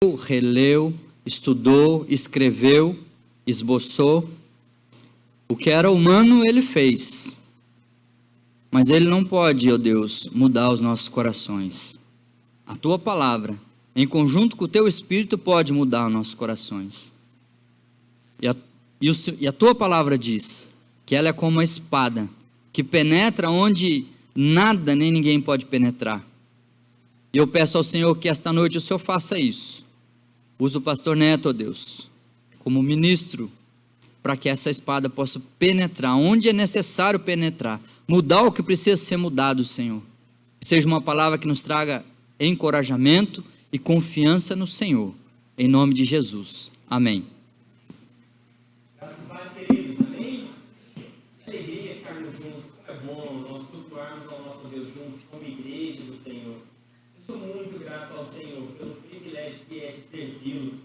releu, estudou, escreveu, esboçou. O que era humano ele fez, mas ele não pode, ó Deus, mudar os nossos corações. A tua palavra, em conjunto com o teu Espírito, pode mudar os nossos corações. E a tua palavra diz que ela é como uma espada, que penetra onde nada nem ninguém pode penetrar. E eu peço ao Senhor que esta noite o Senhor faça isso. Usa o pastor Neto, ó Deus, como ministro, para que essa espada possa penetrar onde é necessário penetrar, mudar o que precisa ser mudado, Senhor. Seja uma palavra que nos traga encorajamento e confiança no Senhor, em nome de Jesus, amém. Graças a Deus, queridos, amém? Que alegria estarmos juntos, como é bom nós cultuarmos ao nosso Deus juntos, como igreja do Senhor. Eu sou muito grato ao Senhor pelo privilégio que é de servi-lo.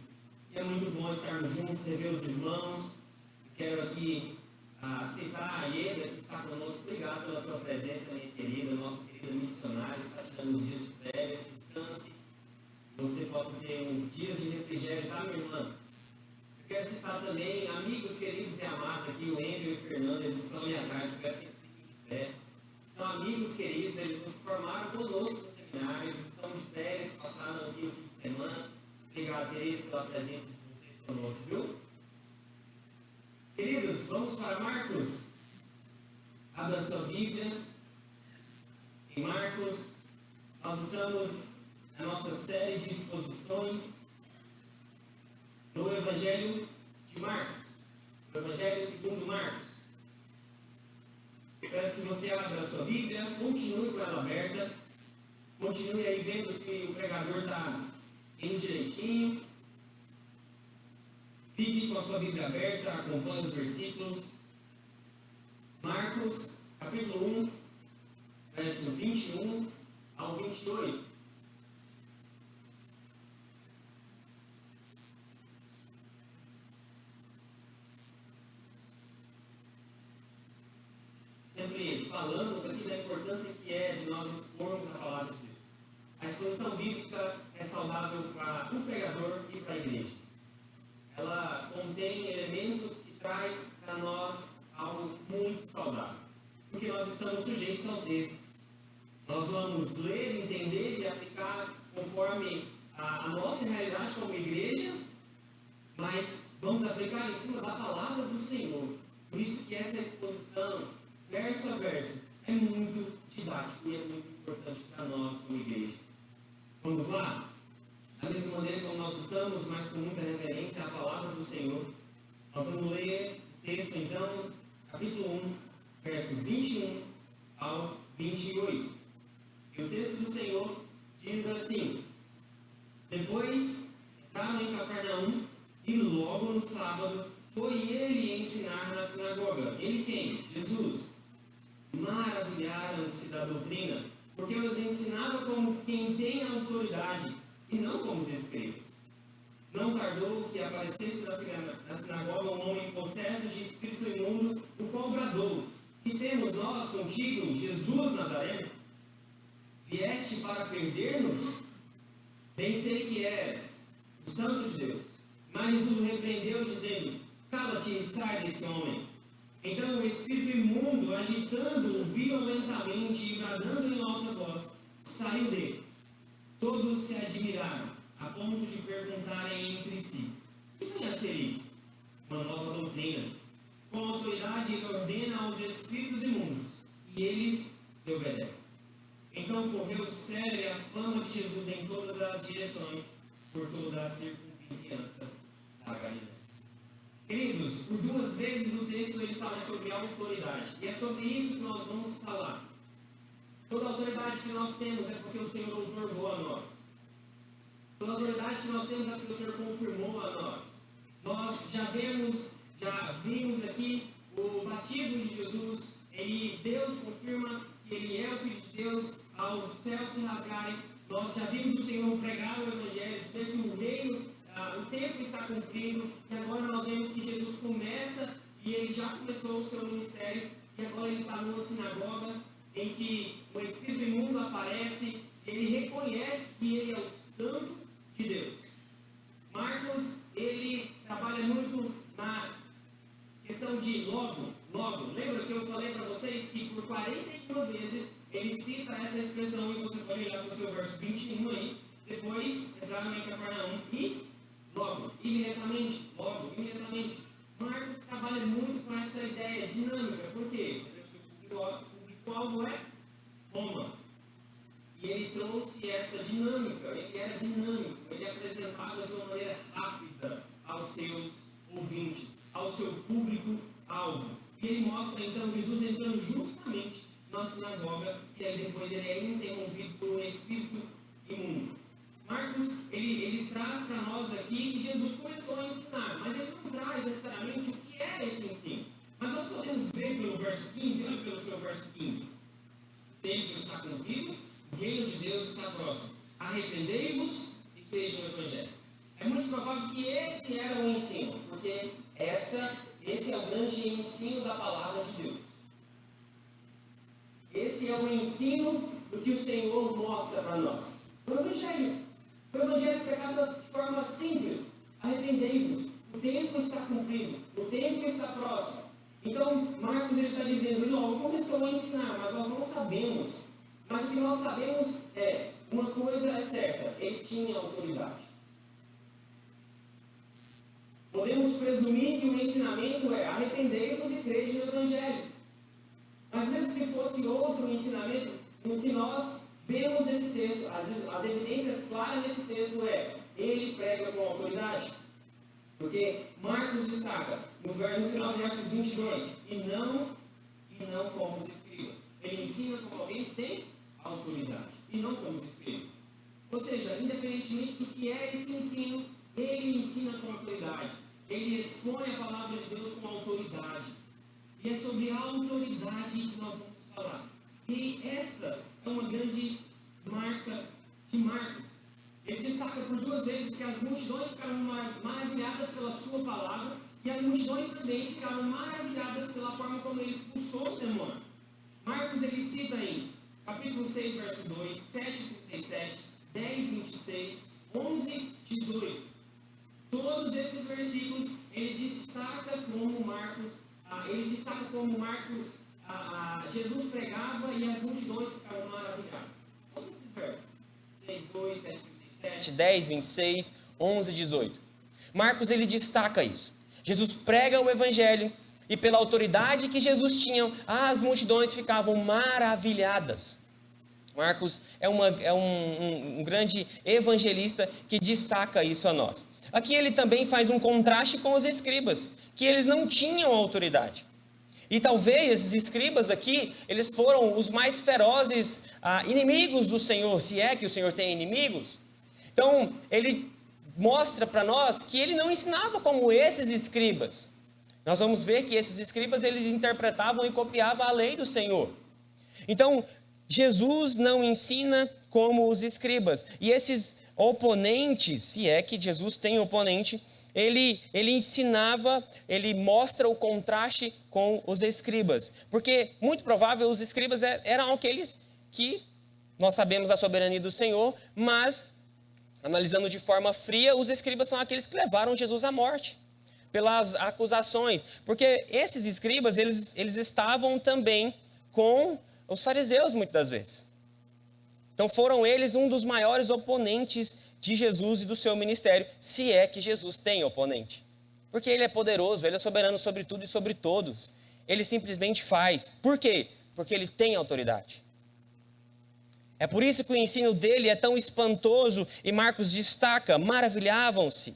E é muito bom estarmos juntos, rever os irmãos. Quero aqui citar a Ieda, que está conosco. Obrigado pela sua presença, minha querida, nossa querida missionária, está tirando uns dias de férias, descanse. Você possa ter uns dias de refrigério, tá, minha irmã? Eu quero citar também amigos queridos e amados aqui, o Andrew e o Fernando, eles estão ali atrás, eu peço que eles fiquem de pé. São amigos queridos, eles nos formaram conosco no seminário, eles estão de férias, passaram aqui o fim de semana. Obrigado, queridos, pela presença de vocês conosco, viu? Queridos, vamos para Marcos. Abra sua Bíblia. Em Marcos, nós estamos na nossa série de exposições no Evangelho de Marcos. O Evangelho segundo Marcos. Eu peço que você abra a sua Bíblia, continue com ela aberta. Continue aí vendo se o pregador está indo direitinho. Fique com a sua Bíblia aberta, acompanhe os versículos. Marcos, capítulo 1, verso 21 ao 28. Sempre falamos aqui da importância que é de nós expormos a palavra de Deus. A exposição bíblica é saudável para o pregador e para a igreja. Ela contém elementos que traz para nós algo muito saudável, porque nós estamos sujeitos ao texto. Nós vamos ler, entender e aplicar conforme a nossa realidade como igreja, mas vamos aplicar em cima da palavra do Senhor. Por isso que essa exposição, verso a verso, é muito didático e é muito importante para nós como igreja. Vamos lá? Da mesma maneira como nós estamos, mas com muita referência à palavra do Senhor, nós vamos ler o texto, então, capítulo 1, verso 21 ao 28. E o texto do Senhor diz assim: depois entraram em Cafarnaum e logo no sábado foi ele ensinar na sinagoga. Ele quem? Jesus. Maravilharam-se da doutrina, porque os ensinava como quem tem autoridade e não como os escribas. Não tardou que aparecesse na sinagoga um homem possesso de espírito imundo, o qual bradou: que temos nós contigo, Jesus Nazareno? Vieste para perder-nos? Bem sei que és o Santo de Deus. Mas Jesus repreendeu, dizendo: cala-te e sai desse homem. Então o espírito imundo, agitando-o violentamente e bradando em alta voz, saiu dele. Todos se admiraram, a ponto de perguntarem entre si: o que vem a ser isso? Uma nova doutrina. Com autoridade ele ordena aos espíritos imundos, e eles lhe obedecem. Então correu séria a fama de Jesus em todas as direções, por toda a circunvizinhança da Galileia. Queridos, por duas vezes o texto ele fala sobre autoridade, e é sobre isso que nós vamos falar. Toda a autoridade que nós temos é porque o Senhor outorgou a nós. Toda a autoridade que nós temos é porque o Senhor confirmou a nós. Nós já vimos aqui o batismo de Jesus, e Deus confirma que Ele é o Filho de Deus ao céu se rasgarem. Nós já vimos o Senhor pregar o Evangelho, dizer que o reino, o tempo está cumprindo, e agora nós vemos que Jesus começa, e Ele já começou o seu ministério, e agora Ele está numa sinagoga, em que o Espírito imundo aparece, ele reconhece que ele é o Santo de Deus. questão de logo. Lembra que eu falei para vocês que por 41 vezes ele cita essa expressão, e você pode olhar para o seu verso 21 aí, depois entrar em Cafarnaum e logo, imediatamente. Marcos trabalha muito com essa ideia dinâmica. Por quê? O público-alvo é Roma. E ele trouxe essa dinâmica. Ele era dinâmico. Ele apresentava de uma maneira rápida aos seus ouvintes, ao seu público-alvo. E ele mostra então Jesus entrando justamente na sinagoga, e aí depois ele é interrompido por um espírito imundo. Marcos, ele traz para nós aqui que Jesus começou a ensinar, mas ele não traz necessariamente o que é esse ensino. Mas nós podemos ver pelo verso 15, olha pelo seu verso 15. O tempo está cumprido, o reino de Deus está próximo. Arrependei-vos e crede no Evangelho. É muito provável que esse era o ensino, porque esse é o grande ensino da palavra de Deus. Esse é o ensino do que o Senhor mostra para nós. O Evangelho. O Evangelho é pregado de forma simples. Arrependei-vos. O tempo está cumprido. O tempo está próximo. Então, Marcos está dizendo, ele logo começou a ensinar, mas nós não sabemos. Mas o que nós sabemos é, uma coisa é certa, ele tinha autoridade. Podemos presumir que o ensinamento é arrependei-vos e crede no Evangelho. Mas mesmo que fosse outro ensinamento, no que nós vemos nesse texto, as evidências claras nesse texto é, ele prega com autoridade. Porque Marcos destaca, no final do verso 22, e não como os escribas. Ele ensina como alguém que tem autoridade, e não como os escribas. Ou seja, independentemente do que é esse ensino, ele ensina com autoridade. Ele expõe a palavra de Deus com autoridade. E é sobre a autoridade que nós vamos falar. E esta é uma grande marca de Marcos. Ele destaca por 2 vezes que as multidões ficaram maravilhadas pela sua palavra, e as multidões também ficaram maravilhadas pela forma como ele expulsou o demônio. Marcos ele cita em capítulo 6, verso 2, 7, 37, 10, 26, 11, 18. Todos esses versículos ele destaca como Marcos, Jesus pregava e as multidões ficaram maravilhadas. Todos esses versos, 6, 2, 7, 37, 10, 26, 11, 18. Marcos ele destaca isso. Jesus prega o Evangelho e pela autoridade que Jesus tinha, as multidões ficavam maravilhadas. Marcos é um grande evangelista que destaca isso a nós. Aqui ele também faz um contraste com os escribas, que eles não tinham autoridade. E talvez esses escribas aqui, eles foram os mais ferozes inimigos do Senhor, se é que o Senhor tem inimigos. Então, ele mostra para nós que ele não ensinava como esses escribas. Nós vamos ver que esses escribas, eles interpretavam e copiavam a lei do Senhor. Então, Jesus não ensina como os escribas. E esses oponentes, se é que Jesus tem oponente, ele ensinava, ele mostra o contraste com os escribas. Porque, muito provável, os escribas eram aqueles que nós sabemos a soberania do Senhor, mas, analisando de forma fria, os escribas são aqueles que levaram Jesus à morte, pelas acusações. Porque esses escribas, eles estavam também com os fariseus, muitas das vezes. Então foram eles um dos maiores oponentes de Jesus e do seu ministério, se é que Jesus tem oponente. Porque ele é poderoso, ele é soberano sobre tudo e sobre todos. Ele simplesmente faz. Por quê? Porque ele tem autoridade. É por isso que o ensino dele é tão espantoso e Marcos destaca, maravilhavam-se.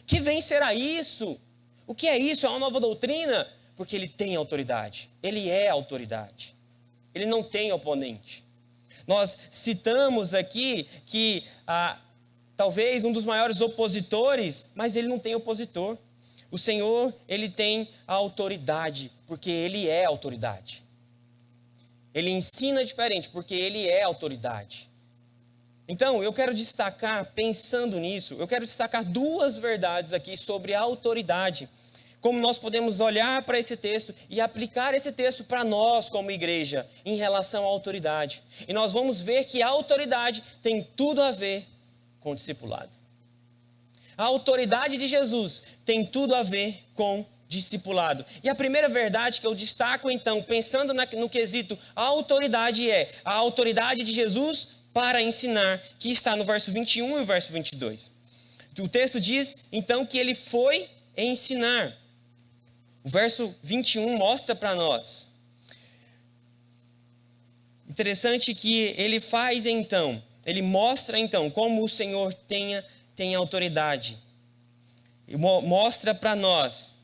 Que vencerá isso? O que é isso? É uma nova doutrina? Porque ele tem autoridade. Ele é autoridade. Ele não tem oponente. Nós citamos aqui que talvez um dos maiores opositores, mas ele não tem opositor. O Senhor, ele tem a autoridade, porque ele é autoridade. Ele ensina diferente, porque ele é autoridade. Então, eu quero destacar, pensando nisso, eu quero destacar 2 verdades aqui sobre a autoridade. Como nós podemos olhar para esse texto e aplicar esse texto para nós como igreja em relação à autoridade. E nós vamos ver que a autoridade tem tudo a ver com o discipulado. A autoridade de Jesus tem tudo a ver com discipulado. E a primeira verdade que eu destaco, então, pensando no quesito autoridade, é a autoridade de Jesus para ensinar, que está no verso 21 e o verso 22. O texto diz, então, que ele foi ensinar. O verso 21 mostra para nós. Interessante que ele faz, então, ele mostra, então, como o Senhor tem autoridade. E mostra para nós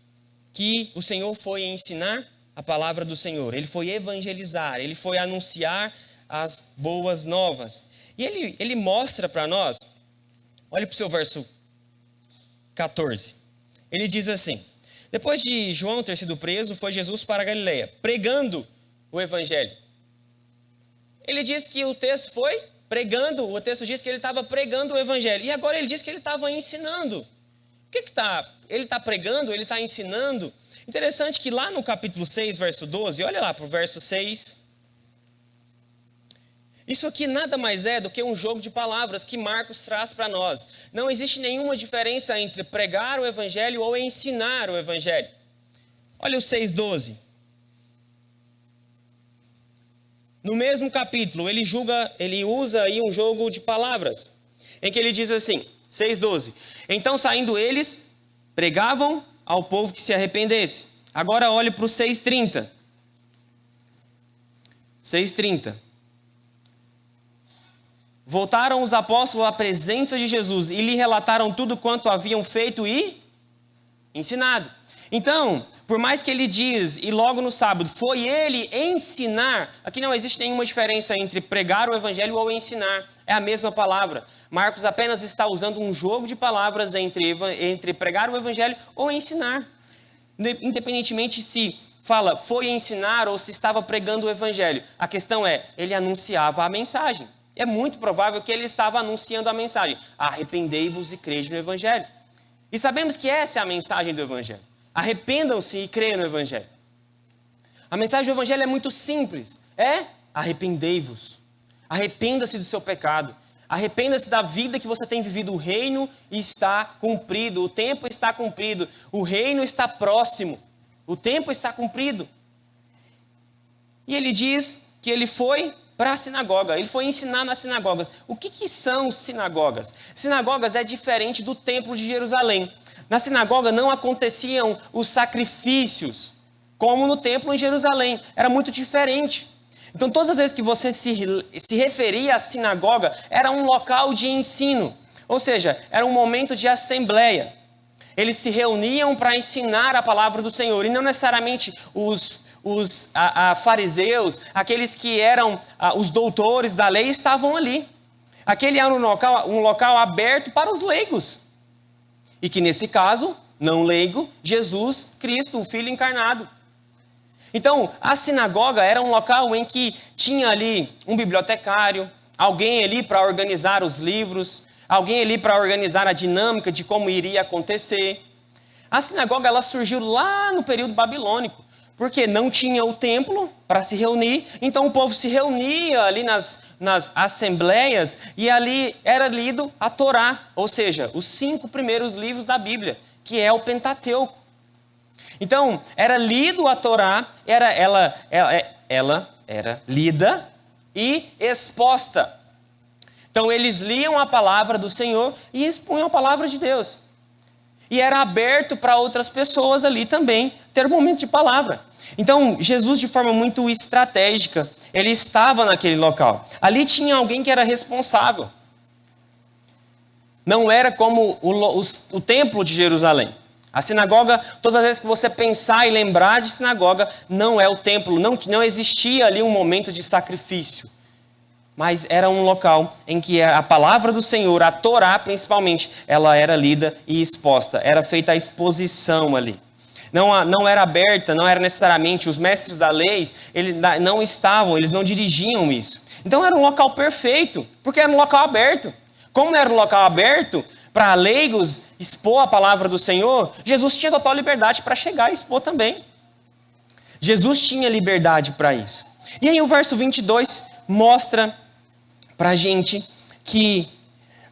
que o Senhor foi ensinar a palavra do Senhor. Ele foi evangelizar, ele foi anunciar as boas novas. E ele mostra para nós, olhe para o seu verso 14. Ele diz assim, depois de João ter sido preso, foi Jesus para a Galileia, pregando o evangelho. Ele diz que o texto foi pregando, o texto diz que ele estava pregando o evangelho. E agora ele diz que ele estava ensinando. O que está? Ele está pregando, ele está ensinando. Interessante que lá no capítulo 6, verso 12, olha lá para o verso 6. Isso aqui nada mais é do que um jogo de palavras que Marcos traz para nós. Não existe nenhuma diferença entre pregar o evangelho ou ensinar o evangelho. Olha o 6:12. No mesmo capítulo, ele usa aí um jogo de palavras, em que ele diz assim, 6:12. Então, saindo eles, pregavam ao povo que se arrependesse. Agora olhe para o 6:30. 6:30. Voltaram os apóstolos à presença de Jesus e lhe relataram tudo quanto haviam feito e ensinado. Então, por mais que ele diz, e logo no sábado, foi ele ensinar, aqui não existe nenhuma diferença entre pregar o evangelho ou ensinar. É a mesma palavra. Marcos apenas está usando um jogo de palavras entre pregar o evangelho ou ensinar. Independentemente se fala foi ensinar ou se estava pregando o evangelho. A questão é, ele anunciava a mensagem. É muito provável que ele estava anunciando a mensagem. Arrependei-vos e crede no evangelho. E sabemos que essa é a mensagem do evangelho. Arrependam-se e creiam no evangelho. A mensagem do evangelho é muito simples. É arrependei-vos. Arrependa-se do seu pecado. Arrependa-se da vida que você tem vivido. O reino está cumprido. O tempo está cumprido. O reino está próximo. O tempo está cumprido. E ele diz que ele foi para a sinagoga. Ele foi ensinar nas sinagogas. O que são sinagogas? Sinagogas é diferente do templo de Jerusalém. Na sinagoga não aconteciam os sacrifícios como no templo em Jerusalém. Era muito diferente. Então, todas as vezes que você se referia à sinagoga, era um local de ensino. Ou seja, era um momento de assembleia. Eles se reuniam para ensinar a palavra do Senhor. E não necessariamente os fariseus, aqueles que eram os doutores da lei, estavam ali. Aquele era um local aberto para os leigos. E que nesse caso, não leigo, Jesus Cristo, o Filho encarnado. Então, a sinagoga era um local em que tinha ali um bibliotecário, alguém ali para organizar os livros, alguém ali para organizar a dinâmica de como iria acontecer. A sinagoga ela surgiu lá no período babilônico, porque não tinha o templo para se reunir, então o povo se reunia ali nas assembleias e ali era lido a Torá, ou seja, os 5 primeiros livros da Bíblia, que é o Pentateuco. Então, era lido a Torá, ela era lida e exposta. Então, eles liam a palavra do Senhor e expunham a palavra de Deus. E era aberto para outras pessoas ali também ter um momento de palavra. Então, Jesus, de forma muito estratégica, ele estava naquele local. Ali tinha alguém que era responsável. Não era como o templo de Jerusalém. A sinagoga, todas as vezes que você pensar e lembrar de sinagoga, não é o templo, não existia ali um momento de sacrifício. Mas era um local em que a palavra do Senhor, a Torá principalmente, ela era lida e exposta. Era feita a exposição ali. Não era aberta, não era necessariamente, os mestres da lei, eles não dirigiam isso. Então era um local perfeito, porque era um local aberto. Como era um local aberto, para leigos expor a palavra do Senhor, Jesus tinha total liberdade para chegar e expor também. Jesus tinha liberdade para isso. E aí o verso 22 mostra para a gente que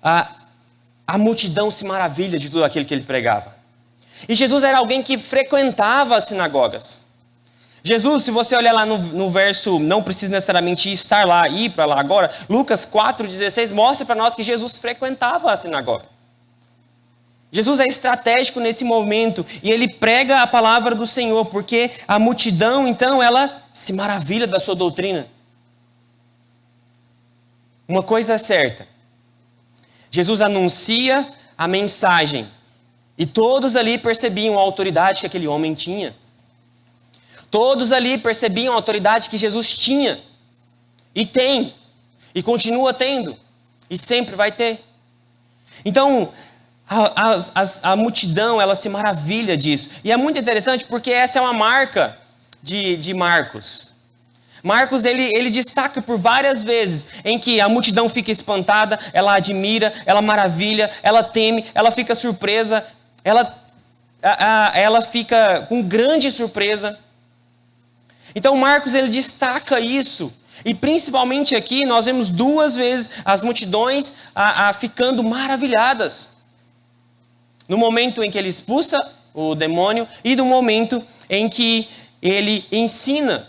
a multidão se maravilha de tudo aquilo que ele pregava. E Jesus era alguém que frequentava as sinagogas. Jesus, se você olhar lá no verso, não precisa necessariamente estar lá, ir para lá agora, Lucas 4,16 mostra para nós que Jesus frequentava a sinagoga. Jesus é estratégico nesse momento e ele prega a palavra do Senhor, porque a multidão, então, ela se maravilha da sua doutrina. Uma coisa é certa, Jesus anuncia a mensagem e todos ali percebiam a autoridade que aquele homem tinha. Todos ali percebiam a autoridade que Jesus tinha e tem e continua tendo e sempre vai ter. Então, a multidão, ela se maravilha disso. E é muito interessante porque essa é uma marca de Marcos. Marcos, ele destaca por várias vezes em que a multidão fica espantada, ela admira, ela maravilha, ela teme, ela fica surpresa, ela fica com grande surpresa. Então Marcos, ele destaca isso. E principalmente aqui nós vemos 2 vezes as multidões ficando maravilhadas. No momento em que ele expulsa o demônio e no momento em que ele ensina.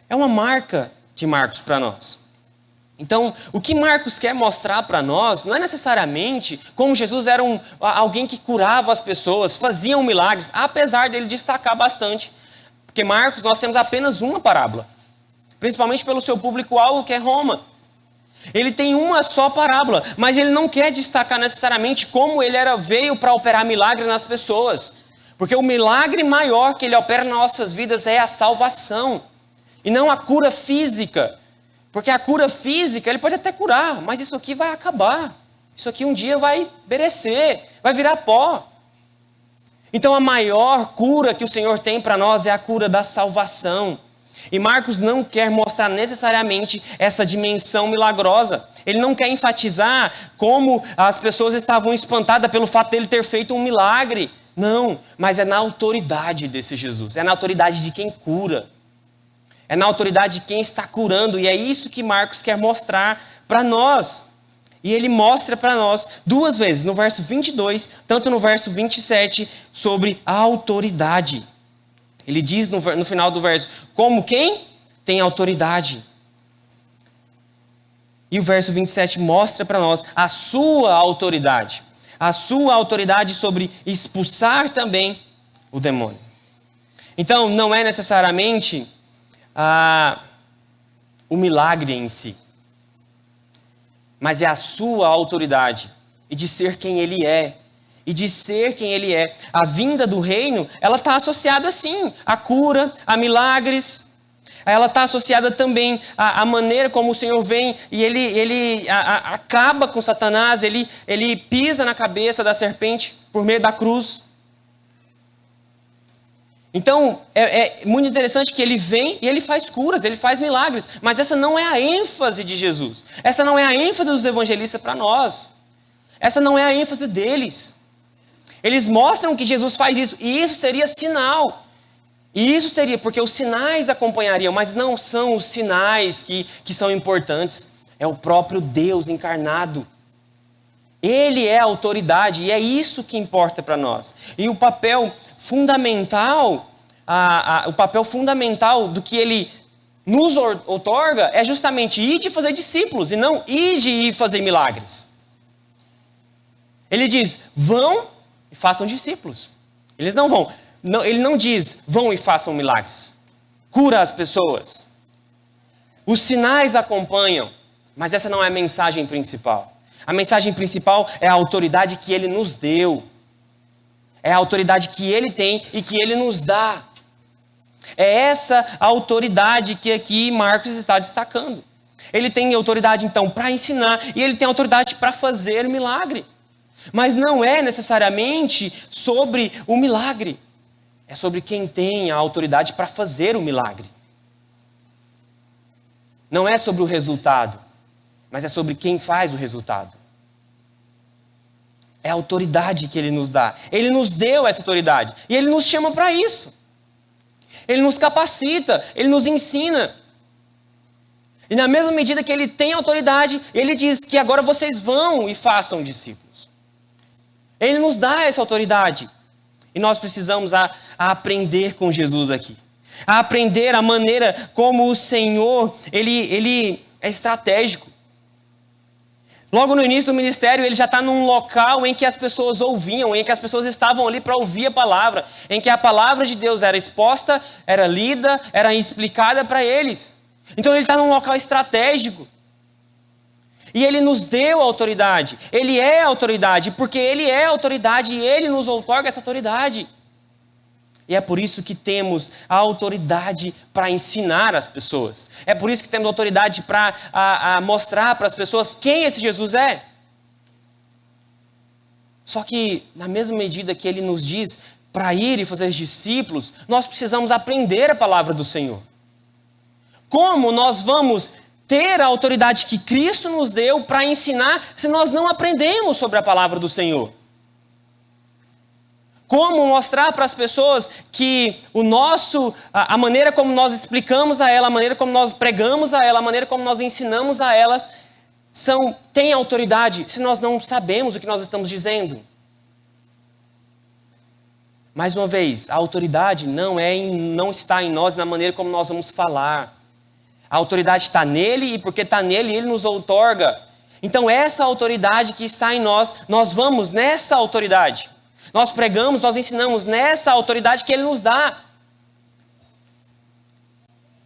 É uma marca de Marcos para nós. Então, o que Marcos quer mostrar para nós não é necessariamente como Jesus era alguém que curava as pessoas, fazia milagres, apesar dele destacar bastante. Porque Marcos, nós temos apenas uma parábola. Principalmente pelo seu público-alvo, que é Roma. Ele tem uma só parábola, mas ele não quer destacar necessariamente como ele veio para operar milagre nas pessoas. Porque o milagre maior que ele opera nas nossas vidas é a salvação. E não a cura física. Porque a cura física, ele pode até curar, mas isso aqui vai acabar. Isso aqui um dia vai perecer, vai virar pó. Então a maior cura que o Senhor tem para nós é a cura da salvação. E Marcos não quer mostrar necessariamente essa dimensão milagrosa. Ele não quer enfatizar como as pessoas estavam espantadas pelo fato dele ter feito um milagre. Não, mas é na autoridade desse Jesus. É na autoridade de quem cura. É na autoridade de quem está curando. E é isso que Marcos quer mostrar para nós. E ele mostra para nós 2 vezes, no verso 22, tanto no verso 27, sobre a autoridade. Ele diz no final do verso, como quem tem autoridade. E o verso 27 mostra para nós a sua autoridade. A sua autoridade sobre expulsar também o demônio. Então, não é necessariamente o milagre em si. Mas é a sua autoridade. E de ser quem ele é. E de ser quem ele é. A vinda do reino, ela está associada sim à cura, a milagres. Ela está associada também à maneira como o Senhor vem e ele acaba com Satanás, ele pisa na cabeça da serpente por meio da cruz. Então, é muito interessante que ele vem e ele faz curas, ele faz milagres. Mas essa não é a ênfase de Jesus. Essa não é a ênfase dos evangelistas para nós. Essa não é a ênfase deles. Eles mostram que Jesus faz isso. E isso seria sinal. E isso seria porque os sinais acompanhariam. Mas não são os sinais que são importantes. É o próprio Deus encarnado. Ele é a autoridade. E é isso que importa para nós. E o papel fundamental, o papel fundamental do que ele nos outorga é justamente ir de fazer discípulos e não ir de ir fazer milagres. Ele diz, vão e façam discípulos. Eles não vão. Não, ele não diz, vão e façam milagres. Cura as pessoas. Os sinais acompanham, mas essa não é a mensagem principal. A mensagem principal é a autoridade que ele nos deu. É a autoridade que ele tem e que ele nos dá. É essa autoridade que aqui Marcos está destacando. Ele tem autoridade então para ensinar e ele tem autoridade para fazer milagre. Mas não é necessariamente sobre o milagre. É sobre quem tem a autoridade para fazer o milagre. Não é sobre o resultado, mas é sobre quem faz o resultado. É a autoridade que ele nos dá. Ele nos deu essa autoridade. E ele nos chama para isso. Ele nos capacita. Ele nos ensina. E na mesma medida que ele tem autoridade, ele diz que agora vocês vão e façam discípulos. Ele nos dá essa autoridade. E nós precisamos a aprender com Jesus aqui. A aprender a maneira como o Senhor, ele é estratégico. Logo no início do ministério, ele já está num local em que as pessoas ouviam, em que as pessoas estavam ali para ouvir a palavra, em que a palavra de Deus era exposta, era lida, era explicada para eles. Então ele está num local estratégico. E ele nos deu autoridade. Ele é autoridade, porque ele é autoridade e ele nos outorga essa autoridade. E é por isso que temos a autoridade para ensinar as pessoas. É por isso que temos autoridade para mostrar para as pessoas quem esse Jesus é. Só que, na mesma medida que ele nos diz para ir e fazer discípulos, nós precisamos aprender a palavra do Senhor. Como nós vamos ter a autoridade que Cristo nos deu para ensinar se nós não aprendemos sobre a palavra do Senhor? Como mostrar para as pessoas que a maneira como nós explicamos a ela, a maneira como nós pregamos a ela, a maneira como nós ensinamos a elas, tem autoridade se nós não sabemos o que nós estamos dizendo? Mais uma vez, a autoridade não está em nós na maneira como nós vamos falar. A autoridade está nele e porque está nele, ele nos outorga. Então essa autoridade que está em nós, nós vamos nessa autoridade. Nós pregamos, nós ensinamos nessa autoridade que ele nos dá.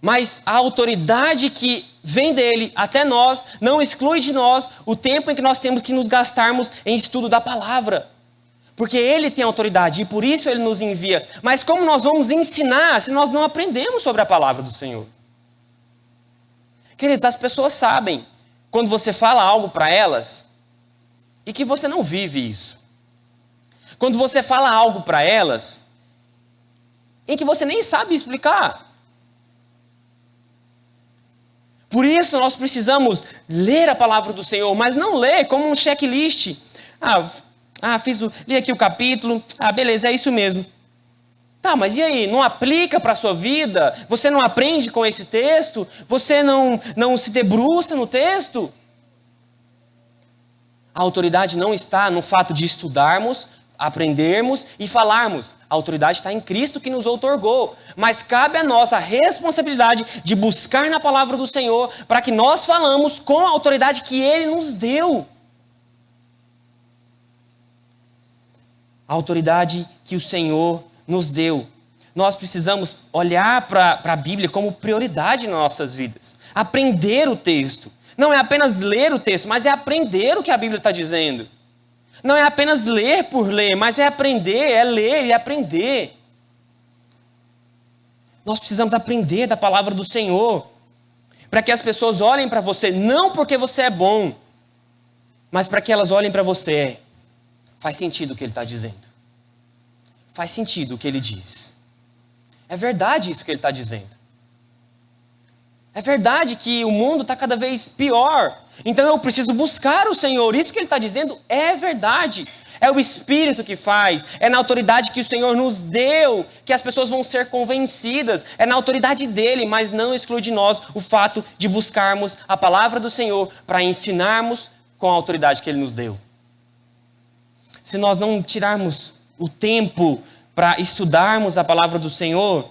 Mas a autoridade que vem dele até nós, não exclui de nós o tempo em que nós temos que nos gastarmos em estudo da palavra. Porque ele tem autoridade e por isso ele nos envia. Mas como nós vamos ensinar se nós não aprendemos sobre a palavra do Senhor? Queridos, as pessoas sabem quando você fala algo para elas e que você não vive isso. Quando você fala algo para elas em que você nem sabe explicar. Por isso nós precisamos ler a palavra do Senhor, mas não ler como um checklist. Li aqui o capítulo, beleza, é isso mesmo. Tá, mas e aí, não aplica para a sua vida? Você não aprende com esse texto? Você não se debruça no texto? A autoridade não está no fato de estudarmos, aprendermos e falarmos. A autoridade está em Cristo que nos outorgou. Mas cabe a nós a responsabilidade de buscar na palavra do Senhor para que nós falamos com a autoridade que Ele nos deu. A autoridade que o Senhor nos deu. Nós precisamos olhar para a Bíblia como prioridade nas nossas vidas. Aprender o texto. Não é apenas ler o texto, mas é aprender o que a Bíblia está dizendo. Não é apenas ler por ler, mas é aprender, é ler e aprender. Nós precisamos aprender da palavra do Senhor, para que as pessoas olhem para você, não porque você é bom, mas para que elas olhem para você. Faz sentido o que ele está dizendo. Faz sentido o que ele diz. É verdade isso que ele está dizendo. É verdade que o mundo está cada vez pior. Então eu preciso buscar o Senhor. Isso que ele está dizendo é verdade. É o Espírito que faz. É na autoridade que o Senhor nos deu que as pessoas vão ser convencidas. É na autoridade dele, mas não exclui de nós o fato de buscarmos a palavra do Senhor para ensinarmos com a autoridade que ele nos deu. Se nós não tirarmos o tempo para estudarmos a palavra do Senhor,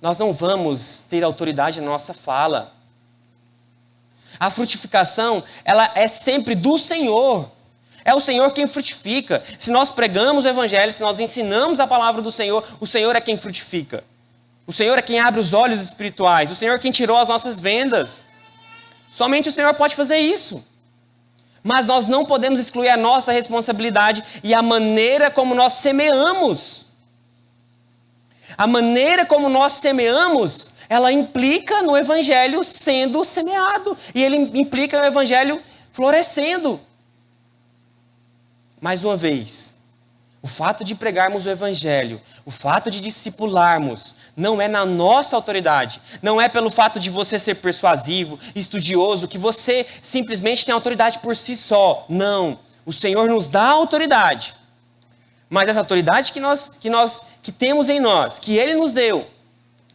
nós não vamos ter autoridade na nossa fala. A frutificação, ela é sempre do Senhor. É o Senhor quem frutifica. Se nós pregamos o Evangelho, se nós ensinamos a palavra do Senhor, o Senhor é quem frutifica. O Senhor é quem abre os olhos espirituais. O Senhor é quem tirou as nossas vendas. Somente o Senhor pode fazer isso. Mas nós não podemos excluir a nossa responsabilidade e a maneira como nós semeamos. A maneira como nós semeamos, ela implica no Evangelho sendo semeado. E ele implica no Evangelho florescendo. Mais uma vez, o fato de pregarmos o Evangelho, o fato de discipularmos, não é na nossa autoridade. Não é pelo fato de você ser persuasivo, estudioso, que você simplesmente tem autoridade por si só. Não. O Senhor nos dá autoridade. Mas essa autoridade que temos em nós, que Ele nos deu,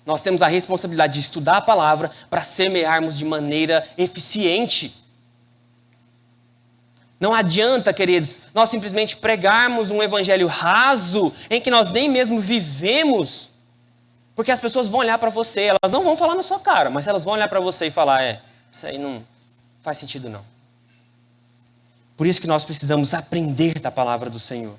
nós temos a responsabilidade de estudar a palavra para semearmos de maneira eficiente. Não adianta, queridos, nós simplesmente pregarmos um evangelho raso, em que nós nem mesmo vivemos, porque as pessoas vão olhar para você, elas não vão falar na sua cara, mas elas vão olhar para você e falar, isso aí não faz sentido não. Por isso que nós precisamos aprender da palavra do Senhor.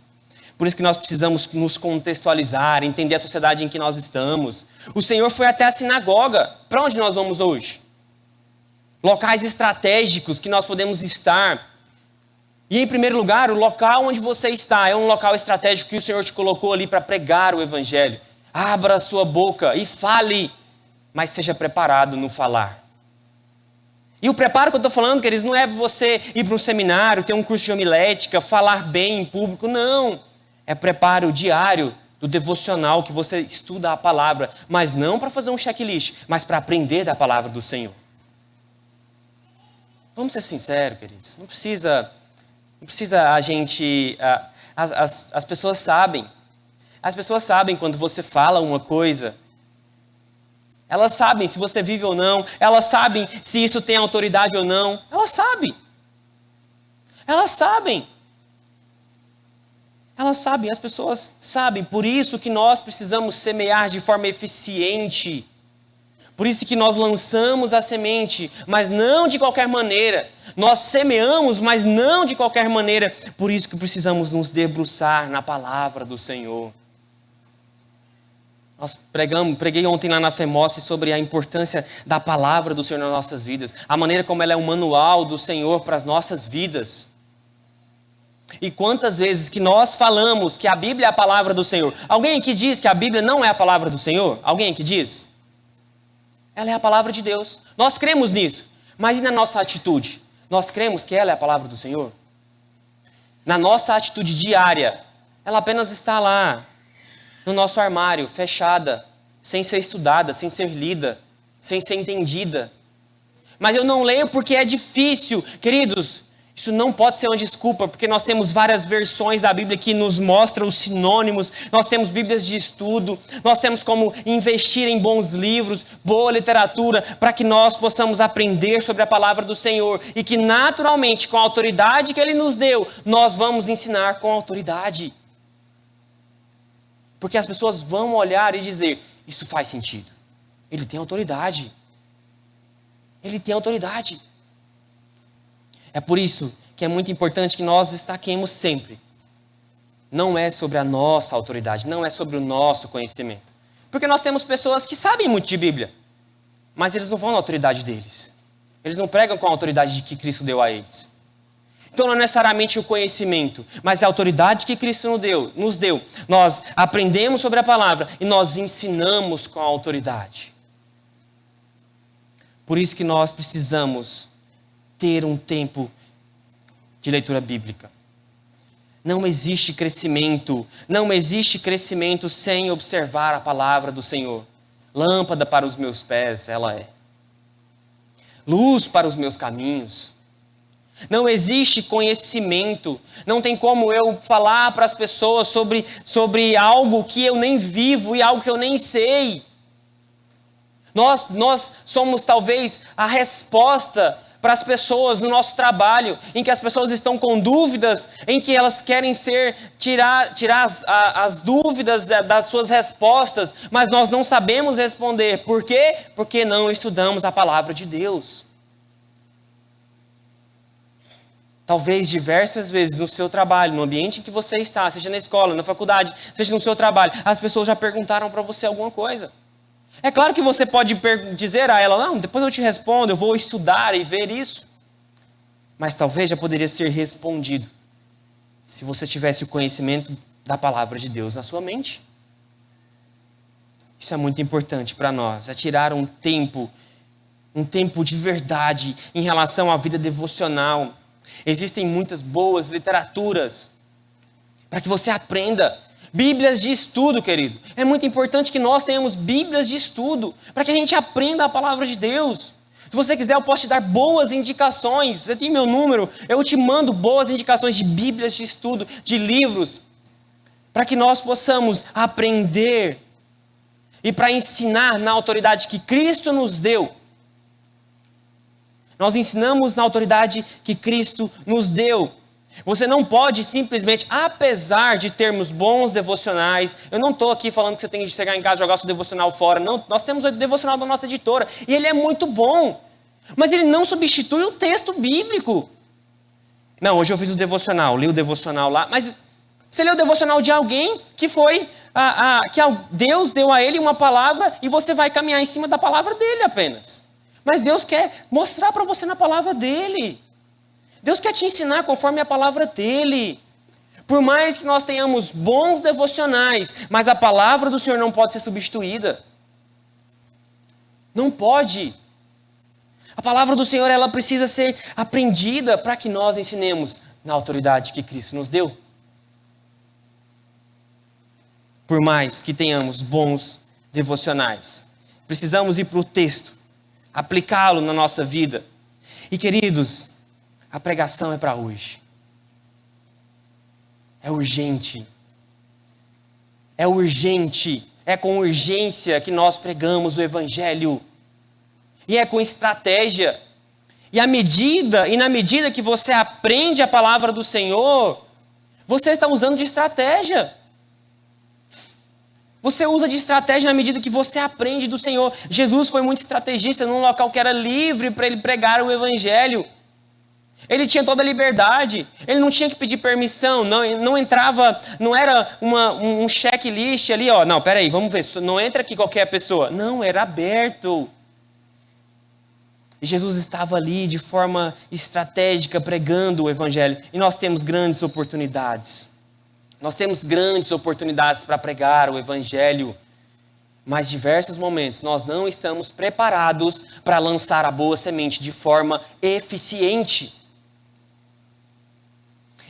Por isso que nós precisamos nos contextualizar, entender a sociedade em que nós estamos. O Senhor foi até a sinagoga. Para onde nós vamos hoje? Locais estratégicos que nós podemos estar. E em primeiro lugar, o local onde você está é um local estratégico que o Senhor te colocou ali para pregar o Evangelho. Abra a sua boca e fale, mas seja preparado no falar. E o preparo que eu estou falando, queridos, não é você ir para um seminário, ter um curso de homilética, falar bem em público, não. É preparo diário do devocional que você estuda a palavra, mas não para fazer um checklist, mas para aprender da palavra do Senhor. Vamos ser sinceros, queridos, não precisa a gente... As pessoas sabem. As pessoas sabem quando você fala uma coisa. Elas sabem se você vive ou não. Elas sabem se isso tem autoridade ou não. Elas sabem. Elas sabem. Elas sabem, as pessoas sabem. Por isso que nós precisamos semear de forma eficiente. Por isso que nós lançamos a semente, mas não de qualquer maneira. Nós semeamos, mas não de qualquer maneira. Por isso que precisamos nos debruçar na palavra do Senhor. Preguei ontem lá na FEMOSSE sobre a importância da palavra do Senhor nas nossas vidas. A maneira como ela é um manual do Senhor para as nossas vidas. E quantas vezes que nós falamos que a Bíblia é a palavra do Senhor. Alguém aqui diz que a Bíblia não é a palavra do Senhor? Alguém aqui diz? Ela é a palavra de Deus. Nós cremos nisso. Mas e na nossa atitude? Nós cremos que ela é a palavra do Senhor? Na nossa atitude diária, ela apenas está lá, no nosso armário, fechada, sem ser estudada, sem ser lida, sem ser entendida. Mas eu não leio porque é difícil. Queridos, isso não pode ser uma desculpa, porque nós temos várias versões da Bíblia que nos mostram os sinônimos, nós temos Bíblias de estudo, nós temos como investir em bons livros, boa literatura, para que nós possamos aprender sobre a palavra do Senhor e que naturalmente, com a autoridade que Ele nos deu, nós vamos ensinar com autoridade. Porque as pessoas vão olhar e dizer, isso faz sentido. Ele tem autoridade. Ele tem autoridade. É por isso que é muito importante que nós destaquemos sempre. Não é sobre a nossa autoridade, não é sobre o nosso conhecimento. Porque nós temos pessoas que sabem muito de Bíblia, mas eles não vão na autoridade deles. Eles não pregam com a autoridade que Cristo deu a eles. Então não é necessariamente o conhecimento, mas a autoridade que Cristo nos deu. Nós aprendemos sobre a palavra e nós ensinamos com a autoridade. Por isso que nós precisamos ter um tempo de leitura bíblica. Não existe crescimento sem observar a palavra do Senhor. Lâmpada para os meus pés, ela é. Luz para os meus caminhos. Não existe conhecimento. Não tem como eu falar para as pessoas sobre algo que eu nem vivo e algo que eu nem sei. Nós somos talvez a resposta para as pessoas no nosso trabalho, em que as pessoas estão com dúvidas, em que elas querem tirar as dúvidas das suas respostas, mas nós não sabemos responder. Por quê? Porque não estudamos a palavra de Deus. Talvez diversas vezes no seu trabalho, no ambiente em que você está, seja na escola, na faculdade, seja no seu trabalho, as pessoas já perguntaram para você alguma coisa. É claro que você pode dizer a ela, não, depois eu te respondo, eu vou estudar e ver isso. Mas talvez já poderia ser respondido se você tivesse o conhecimento da palavra de Deus na sua mente. Isso é muito importante para nós, é tirar um tempo de verdade em relação à vida devocional. Existem muitas boas literaturas para que você aprenda. Bíblias de estudo, querido. É muito importante que nós tenhamos Bíblias de estudo, para que a gente aprenda a palavra de Deus. Se você quiser, eu posso te dar boas indicações. Você tem meu número, eu te mando boas indicações de Bíblias de estudo, de livros, para que nós possamos aprender e para ensinar na autoridade que Cristo nos deu. Nós ensinamos na autoridade que Cristo nos deu. Você não pode simplesmente, apesar de termos bons devocionais, eu não estou aqui falando que você tem que chegar em casa e jogar seu devocional fora, não, nós temos o devocional da nossa editora, e ele é muito bom, mas ele não substitui o texto bíblico. Não, hoje eu fiz o devocional, li o devocional lá, mas você leu o devocional de alguém que foi, que Deus deu a ele uma palavra e você vai caminhar em cima da palavra dele apenas. Mas Deus quer mostrar para você na palavra dele. Deus quer te ensinar conforme a palavra dele. Por mais que nós tenhamos bons devocionais, mas a palavra do Senhor não pode ser substituída. Não pode. A palavra do Senhor, ela precisa ser aprendida para que nós ensinemos na autoridade que Cristo nos deu. Por mais que tenhamos bons devocionais, precisamos ir para o texto, aplicá-lo na nossa vida. E queridos, a pregação é para hoje. É urgente. É urgente. É com urgência que nós pregamos o Evangelho. E é com estratégia. E na medida que você aprende a palavra do Senhor, você está usando de estratégia. Você usa de estratégia na medida que você aprende do Senhor. Jesus foi muito estrategista num local que era livre para ele pregar o Evangelho. Ele tinha toda a liberdade, ele não tinha que pedir permissão, não entrava, não era um checklist ali, ó, não, peraí, vamos ver, não entra aqui qualquer pessoa. Não, era aberto. E Jesus estava ali de forma estratégica pregando o Evangelho. E nós temos grandes oportunidades. Nós temos grandes oportunidades para pregar o Evangelho. Mas em diversos momentos nós não estamos preparados para lançar a boa semente de forma eficiente.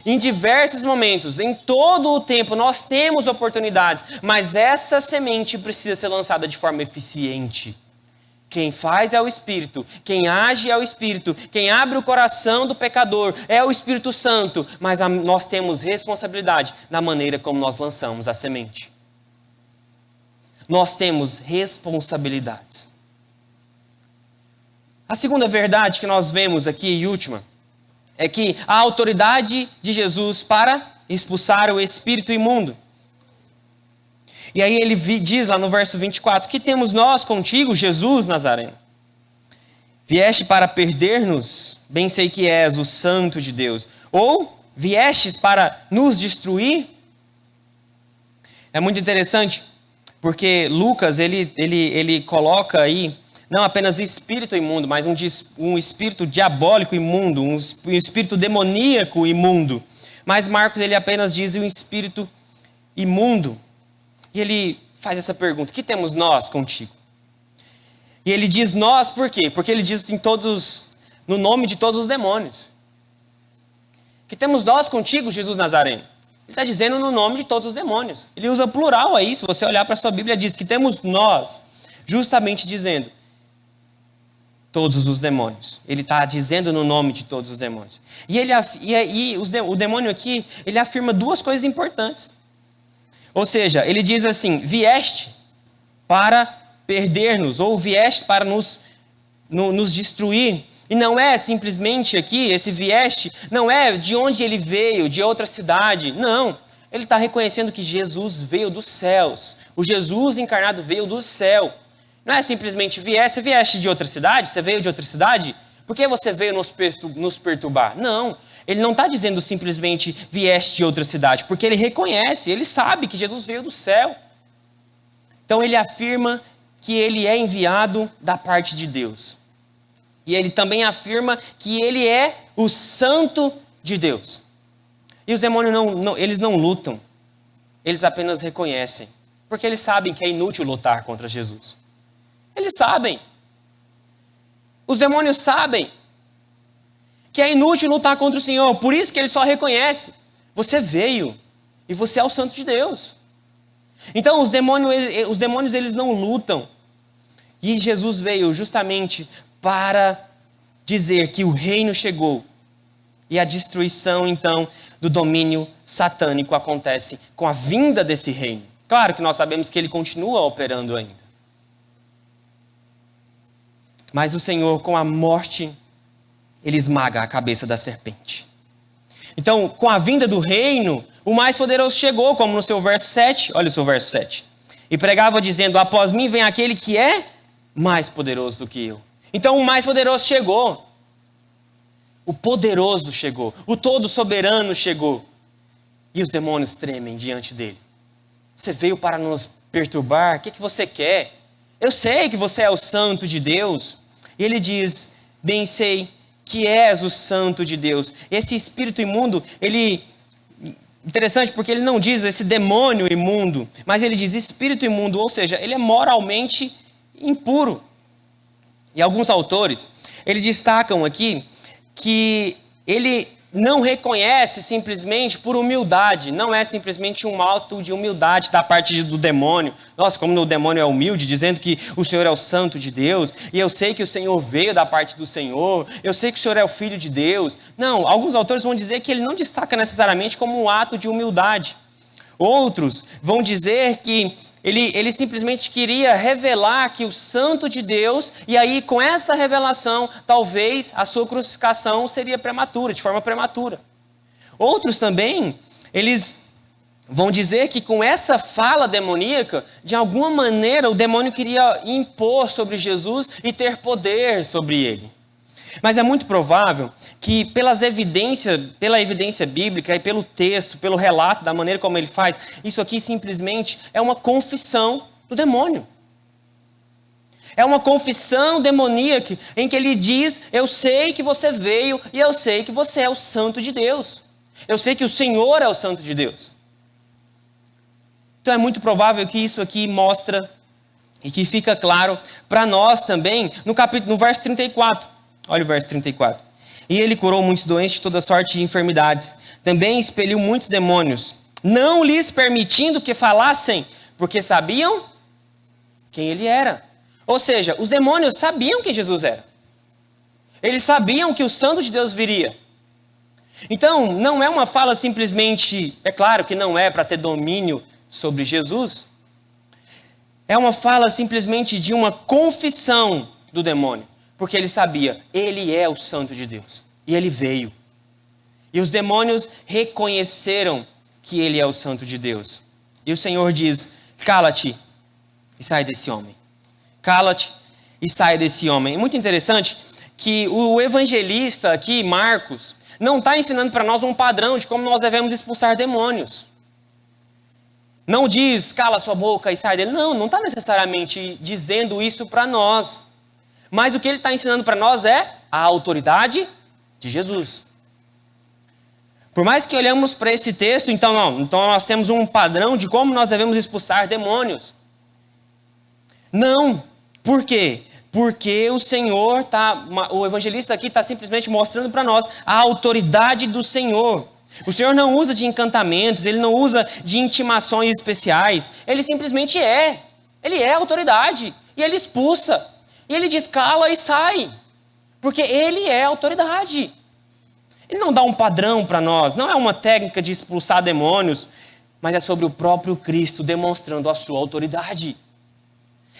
Em diversos momentos, em todo o tempo, nós temos oportunidades, mas essa semente precisa ser lançada de forma eficiente. Quem faz é o Espírito, quem age é o Espírito, quem abre o coração do pecador é o Espírito Santo, mas nós temos responsabilidade na maneira como nós lançamos a semente. Nós temos responsabilidades. A segunda verdade que nós vemos aqui, e última, é que a autoridade de Jesus para expulsar o espírito imundo. E aí ele diz lá no verso 24, que temos nós contigo, Jesus Nazareno? Vieste para perder-nos? Bem sei que és o Santo de Deus. Ou viestes para nos destruir? É muito interessante, porque Lucas, ele coloca aí, não apenas espírito imundo, mas um espírito diabólico imundo, um espírito demoníaco imundo. Mas Marcos, ele apenas diz um espírito imundo. E ele faz essa pergunta, que temos nós contigo? E ele diz nós por quê? Porque ele diz no nome de todos os demônios. Que temos nós contigo, Jesus Nazareno? Ele está dizendo no nome de todos os demônios. Ele usa plural aí, se você olhar para a sua Bíblia, diz que temos nós, justamente dizendo todos os demônios. Ele está dizendo no nome de todos os demônios. O demônio aqui, ele afirma duas coisas importantes. Ou seja, ele diz assim, vieste para perder-nos, ou vieste para nos destruir. E não é simplesmente aqui, esse vieste, não é de onde ele veio, de outra cidade. Não, ele está reconhecendo que Jesus veio dos céus. O Jesus encarnado veio do céu. Não é simplesmente você vieste de outra cidade, você veio de outra cidade, por que você veio nos perturbar? Não, ele não está dizendo simplesmente vieste de outra cidade, porque ele reconhece, ele sabe que Jesus veio do céu. Então ele afirma que ele é enviado da parte de Deus. E ele também afirma que ele é o Santo de Deus. E os demônios eles não lutam, eles apenas reconhecem, porque eles sabem que é inútil lutar contra Jesus. Eles sabem. Os demônios sabem que é inútil lutar contra o Senhor. Por isso que ele só reconhece. Você veio e você é o Santo de Deus. Então os demônios eles não lutam. E Jesus veio justamente para dizer que o reino chegou. E a destruição então do domínio satânico acontece com a vinda desse reino. Claro que nós sabemos que ele continua operando ainda. Mas o Senhor, com a morte, ele esmaga a cabeça da serpente. Então, com a vinda do reino, o mais poderoso chegou, como no seu verso 7. Olha o seu verso 7. E pregava dizendo: após mim vem aquele que é mais poderoso do que eu. Então, o mais poderoso chegou. O poderoso chegou. O todo soberano chegou. E os demônios tremem diante dele. Você veio para nos perturbar? O que você quer? Eu sei que você é o santo de Deus. E ele diz: bem sei que és o santo de Deus. Esse espírito imundo, interessante porque ele não diz esse demônio imundo, mas ele diz espírito imundo, ou seja, ele é moralmente impuro. E alguns autores, eles destacam aqui que ele não reconhece simplesmente por humildade, não é simplesmente um ato de humildade da parte do demônio. Nossa, como o demônio é humilde, dizendo que o Senhor é o santo de Deus, e eu sei que o Senhor veio da parte do Senhor, eu sei que o Senhor é o Filho de Deus. Não, alguns autores vão dizer que ele não destaca necessariamente como um ato de humildade. Outros vão dizer que ele simplesmente queria revelar que o santo de Deus, e aí com essa revelação, talvez a sua crucificação seria prematura, de forma prematura. Outros também, eles vão dizer que com essa fala demoníaca, de alguma maneira o demônio queria impor sobre Jesus e ter poder sobre ele. Mas é muito provável que pela evidência bíblica e pelo texto, pelo relato, da maneira como ele faz, isso aqui simplesmente é uma confissão do demônio. É uma confissão demoníaca em que ele diz: eu sei que você veio e eu sei que você é o santo de Deus. Eu sei que o Senhor é o santo de Deus. Então é muito provável que isso aqui mostra e que fica claro para nós também no verso 34. Olha o verso 34. E ele curou muitos doentes de toda sorte de enfermidades. Também expeliu muitos demônios, não lhes permitindo que falassem, porque sabiam quem ele era. Ou seja, os demônios sabiam quem Jesus era. Eles sabiam que o Santo de Deus viria. Então, não é uma fala simplesmente, é claro que não é para ter domínio sobre Jesus. É uma fala simplesmente de uma confissão do demônio. Porque ele sabia, ele é o Santo de Deus. E ele veio. E os demônios reconheceram que ele é o Santo de Deus. E o Senhor diz: cala-te e sai desse homem. Cala-te e sai desse homem. É muito interessante que o evangelista aqui, Marcos, não está ensinando para nós um padrão de como nós devemos expulsar demônios. Não diz: cala sua boca e sai dele. Não está necessariamente dizendo isso para nós. Mas o que ele está ensinando para nós é a autoridade de Jesus. Por mais que olhamos para esse texto, então nós temos um padrão de como nós devemos expulsar demônios. Não. Por quê? Porque o evangelista aqui está simplesmente mostrando para nós a autoridade do Senhor. O Senhor não usa de encantamentos, ele não usa de intimações especiais. Ele simplesmente é. Ele é a autoridade. E ele expulsa. E ele diz: cala e sai. Porque ele é a autoridade. Ele não dá um padrão para nós. Não é uma técnica de expulsar demônios. Mas é sobre o próprio Cristo demonstrando a sua autoridade.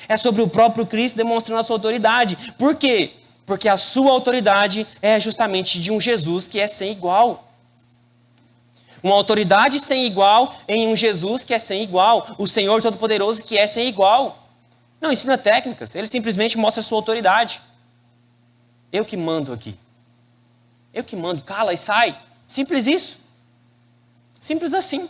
É sobre o próprio Cristo demonstrando a sua autoridade. Por quê? Porque a sua autoridade é justamente de um Jesus que é sem igual. Uma autoridade sem igual em um Jesus que é sem igual. O Senhor Todo-Poderoso que é sem igual. Não ensina técnicas, ele simplesmente mostra a sua autoridade. Eu que mando aqui. Eu que mando, cala e sai. Simples isso. Simples assim.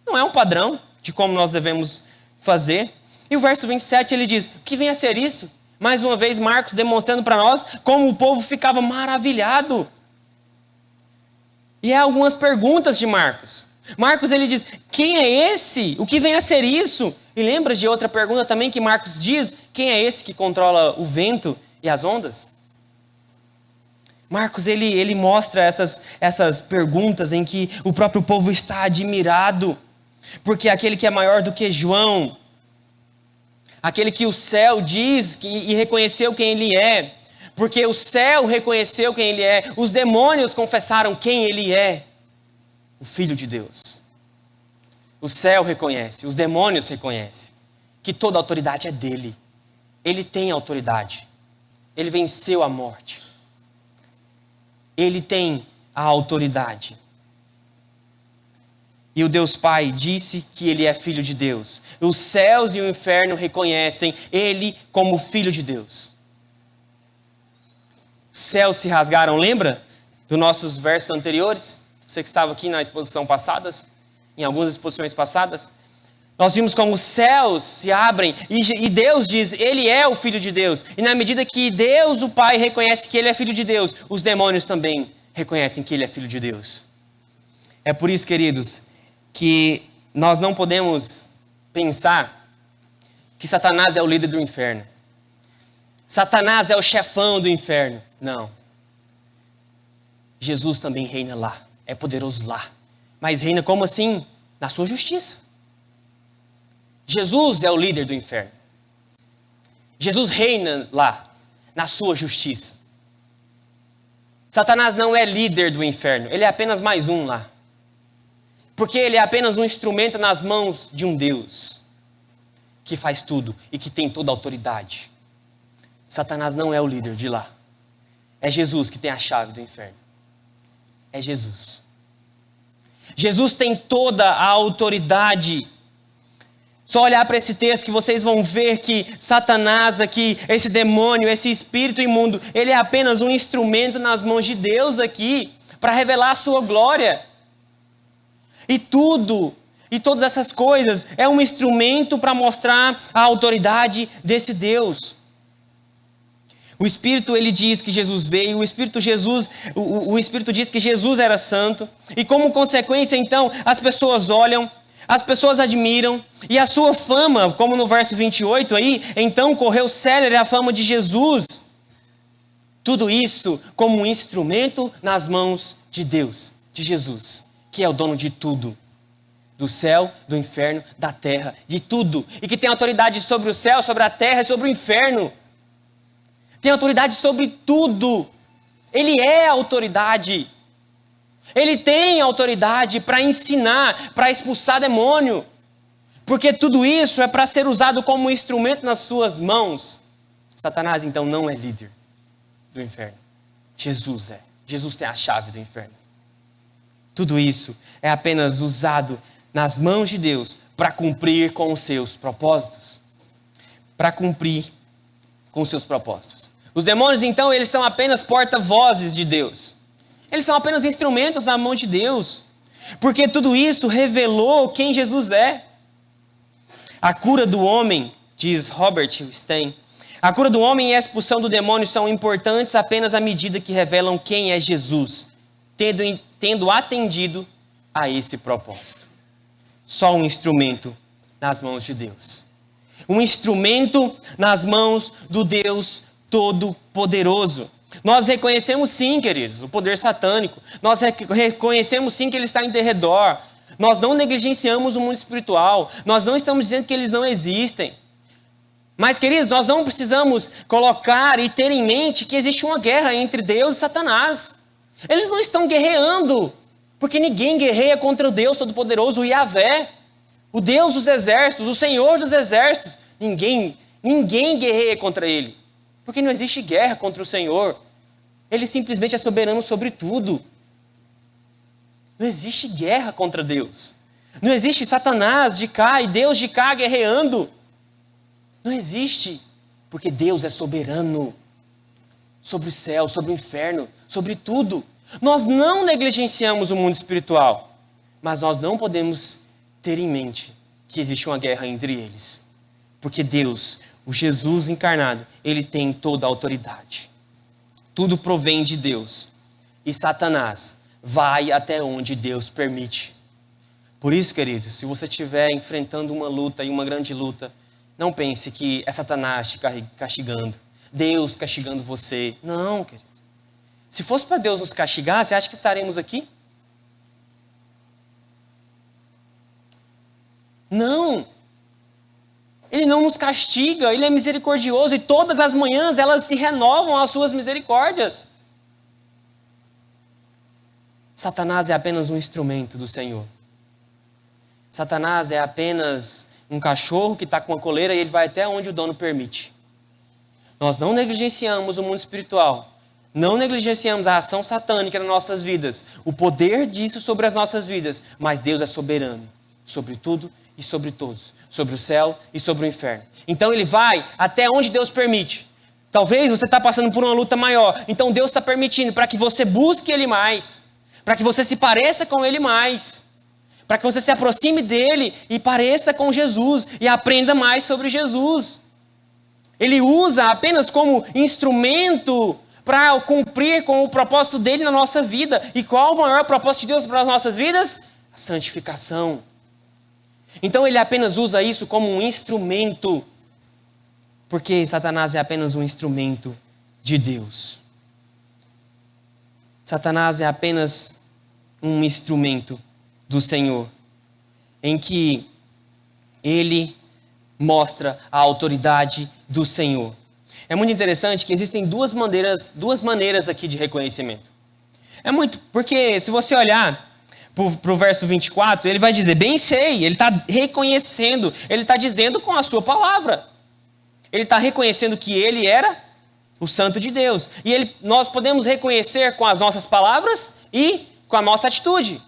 Não é um padrão de como nós devemos fazer. E o verso 27 ele diz: o que vem a ser isso? Mais uma vez Marcos demonstrando para nós como o povo ficava maravilhado. E há algumas perguntas de Marcos. Marcos ele diz: quem é esse? O que vem a ser isso? E lembra de outra pergunta também que Marcos diz: quem é esse que controla o vento e as ondas? Marcos ele mostra essas perguntas em que o próprio povo está admirado. Porque aquele que é maior do que João, aquele que o céu diz e reconheceu quem ele é, porque o céu reconheceu quem ele é, os demônios confessaram quem ele é, o Filho de Deus. O céu reconhece, os demônios reconhecem que toda a autoridade é dele. Ele tem autoridade. Ele venceu a morte. Ele tem a autoridade. E o Deus Pai disse que ele é filho de Deus. Os céus e o inferno reconhecem ele como filho de Deus. Os céus se rasgaram, lembra dos nossos versos anteriores? Você que estava aqui na exposição passadas, em algumas exposições passadas. Nós vimos como os céus se abrem e Deus diz, ele é o filho de Deus. E na medida que Deus, o Pai, reconhece que ele é filho de Deus, os demônios também reconhecem que ele é filho de Deus. É por isso, queridos, que nós não podemos pensar que Satanás é o líder do inferno. Satanás é o chefão do inferno. Não. Jesus também reina lá. É poderoso lá. Mas reina como assim? Na sua justiça. Jesus é o líder do inferno. Jesus reina lá, na sua justiça. Satanás não é líder do inferno. Ele é apenas mais um lá. Porque ele é apenas um instrumento nas mãos de um Deus que faz tudo e que tem toda a autoridade. Satanás não é o líder de lá. É Jesus que tem a chave do inferno. É Jesus. Jesus tem toda a autoridade. Só olhar para esse texto que vocês vão ver que Satanás aqui, esse demônio, esse espírito imundo, ele é apenas um instrumento nas mãos de Deus aqui para revelar a sua glória. E tudo, e todas essas coisas, é um instrumento para mostrar a autoridade desse Deus. O Espírito, ele diz que Jesus veio, o Espírito diz que Jesus era santo, e como consequência, então, as pessoas olham, as pessoas admiram, e a sua fama, como no verso 28 aí, então correu célere a fama de Jesus. Tudo isso como um instrumento nas mãos de Deus, de Jesus, que é o dono de tudo. Do céu, do inferno, da terra, de tudo. E que tem autoridade sobre o céu, sobre a terra e sobre o inferno. Tem autoridade sobre tudo. Ele é a autoridade. Ele tem autoridade para ensinar, para expulsar demônio. Porque tudo isso é para ser usado como instrumento nas suas mãos. Satanás, então, não é líder do inferno. Jesus é. Jesus tem a chave do inferno. Tudo isso é apenas usado nas mãos de Deus para cumprir com os seus propósitos. Para cumprir com os seus propósitos. Os demônios, então, eles são apenas porta-vozes de Deus. Eles são apenas instrumentos na mão de Deus. Porque tudo isso revelou quem Jesus é. A cura do homem, diz Robert Stein, a cura do homem e a expulsão do demônio são importantes apenas à medida que revelam quem é Jesus, tendo atendido a esse propósito. Só um instrumento nas mãos de Deus. Um instrumento nas mãos do Deus Todo-Poderoso. Nós reconhecemos sim, queridos, o poder satânico. Nós reconhecemos sim que ele está em derredor. Nós não negligenciamos o mundo espiritual. Nós não estamos dizendo que eles não existem. Mas, queridos, nós não precisamos colocar e ter em mente que existe uma guerra entre Deus e Satanás. Eles não estão guerreando, porque ninguém guerreia contra o Deus Todo-Poderoso, o Yahvé, o Deus dos exércitos, o Senhor dos exércitos. Ninguém guerreia contra ele, porque não existe guerra contra o Senhor. Ele simplesmente é soberano sobre tudo. Não existe guerra contra Deus. Não existe Satanás de cá e Deus de cá guerreando. Não existe, porque Deus é soberano sobre o céu, sobre o inferno, sobre tudo. Nós não negligenciamos o mundo espiritual, mas nós não podemos ter em mente que existe uma guerra entre eles. Porque Deus, o Jesus encarnado, ele tem toda a autoridade. Tudo provém de Deus. E Satanás vai até onde Deus permite. Por isso, querido, se você estiver enfrentando uma luta e uma grande luta, não pense que é Satanás te castigando, Deus castigando você. Não, querido. Se fosse para Deus nos castigar, você acha que estaremos aqui? Não. Ele não nos castiga, ele é misericordioso e todas as manhãs elas se renovam as suas misericórdias. Satanás é apenas um instrumento do Senhor. Satanás é apenas um cachorro que está com a coleira e ele vai até onde o dono permite. Nós não negligenciamos o mundo espiritual, não negligenciamos a ação satânica nas nossas vidas, o poder disso sobre as nossas vidas, mas Deus é soberano sobre tudo e sobre todos, sobre o céu e sobre o inferno. Então Ele vai até onde Deus permite. Talvez você está passando por uma luta maior, então Deus está permitindo para que você busque Ele mais, para que você se pareça com Ele mais, para que você se aproxime dEle e pareça com Jesus e aprenda mais sobre Jesus. Ele usa apenas como instrumento para cumprir com o propósito dele na nossa vida. E qual o maior propósito de Deus para as nossas vidas? A santificação. Então ele apenas usa isso como um instrumento, porque Satanás é apenas um instrumento de Deus. Satanás é apenas um instrumento do Senhor, em que ele mostra a autoridade do Senhor. É muito interessante que existem duas maneiras aqui de reconhecimento. Porque se você olhar para o verso 24, ele vai dizer, bem sei, ele está reconhecendo, ele está dizendo com a sua palavra. Ele está reconhecendo que ele era o Santo de Deus. E nós podemos reconhecer com as nossas palavras e com a nossa atitude.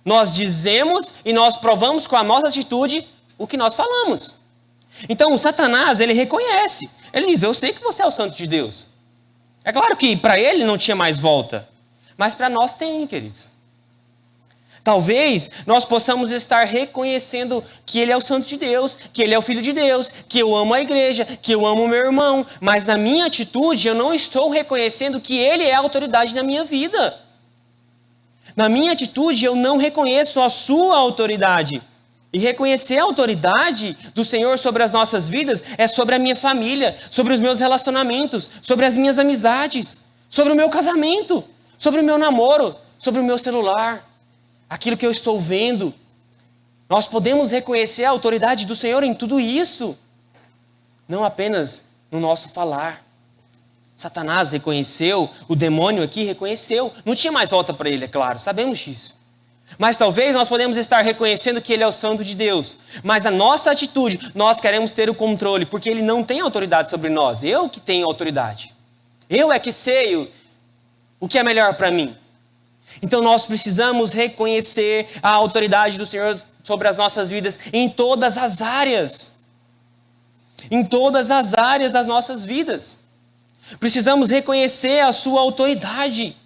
Nós dizemos e nós provamos com a nossa atitude o que nós falamos. Então, o Satanás, ele reconhece. Ele diz, eu sei que você é o Santo de Deus. É claro que para ele não tinha mais volta. Mas para nós tem, queridos. Talvez nós possamos estar reconhecendo que ele é o Santo de Deus, que ele é o Filho de Deus, que eu amo a igreja, que eu amo o meu irmão. Mas na minha atitude, eu não estou reconhecendo que ele é a autoridade na minha vida. Na minha atitude, eu não reconheço a sua autoridade. E reconhecer a autoridade do Senhor sobre as nossas vidas é sobre a minha família, sobre os meus relacionamentos, sobre as minhas amizades, sobre o meu casamento, sobre o meu namoro, sobre o meu celular, aquilo que eu estou vendo. Nós podemos reconhecer a autoridade do Senhor em tudo isso, não apenas no nosso falar. Satanás reconheceu, o demônio aqui reconheceu. Não tinha mais volta para ele, é claro, sabemos disso. Mas talvez nós podemos estar reconhecendo que ele é o Santo de Deus. Mas a nossa atitude, nós queremos ter o controle, porque ele não tem autoridade sobre nós. Eu que tenho autoridade. Eu é que sei o que é melhor para mim. Então nós precisamos reconhecer a autoridade do Senhor sobre as nossas vidas em todas as áreas. Em todas as áreas das nossas vidas. Precisamos reconhecer a sua autoridade.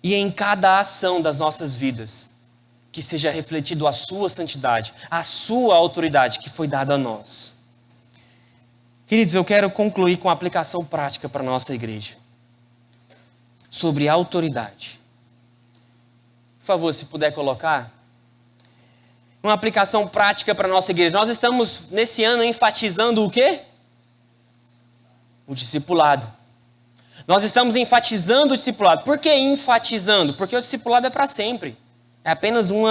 E em cada ação das nossas vidas, que seja refletido a sua santidade, a sua autoridade que foi dada a nós. Queridos, eu quero concluir com a aplicação prática para a nossa igreja. Sobre autoridade. Por favor, se puder colocar. Uma aplicação prática para a nossa igreja. Nós estamos, nesse ano, enfatizando o quê? O discipulado. Nós estamos enfatizando o discipulado. Por que enfatizando? Porque o discipulado é para sempre. É apenas um